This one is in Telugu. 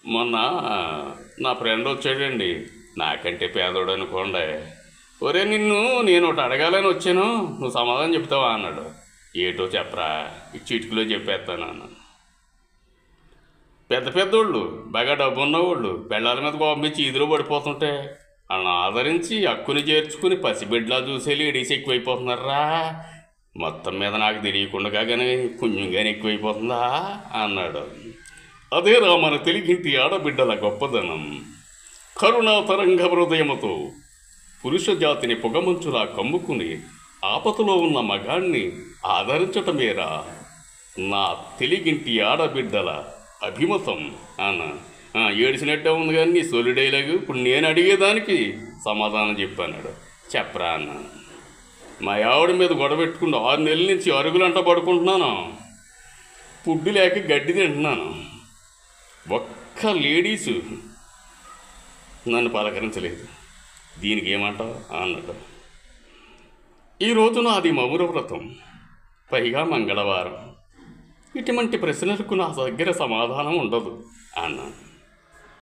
మొన్న నా ఫ్రెండ్ వచ్చాడండి, నాకంటే పేదోడు అనుకోండి. ఒరే నేను ఒకటి అడగాలని వచ్చాను, నువ్వు సమాధానం చెప్తావా అన్నాడు. ఏటో చెప్పరా, ఈ చిటికలో చెప్పేస్తాను అన్నాను. పెద్ద పెద్దోళ్ళు, బాగా డబ్బు ఉన్నవాళ్ళు పెళ్ళాల మీద కోపించి ఈదులో పడిపోతుంటే వాళ్ళని ఆదరించి హక్కుని చేర్చుకుని పసిబిడ్డలా చూసే లేడీస్ ఎక్కువైపోతున్నారా. మొత్తం మీద నాకు తెలియకుండా కానీ పుణ్యంగానే ఎక్కువైపోతుందా అన్నాడు. అదేరా మన తెలుగింటి ఆడబిడ్డల గొప్పదనం. కరుణాతరంగ హృదయముతో పురుష జాతిని పొగమంచులా కమ్ముకుని ఆపదలో ఉన్న మగాణ్ణి ఆదరించటమేరా నా తెలుగింటి ఆడబిడ్డల అభిమతం అన్న. ఏడిసినట్టే ఉంది కానీ నీ సొలి డైలాగు ఇప్పుడు నేను అడిగేదానికి సమాధానం చెప్పాడు. చెప్పరా అన్నాను. మా ఆవిడ మీద గొడవ పెట్టుకుని 6 నెలల నుంచి అరుగులంట పడుకుంటున్నాను, ఫుడ్ లేక గడ్డి తింటున్నాను. ఒక్క లేడీసు నన్ను పలకరించలేదు, దీనికి ఏమంటావు అన్నాడు. ఈ రోజున అది మౌర వ్రతం, పైగా మంగళవారం. ఇటువంటి ప్రశ్నలకు నా దగ్గర సమాధానం ఉండదు అన్నాను.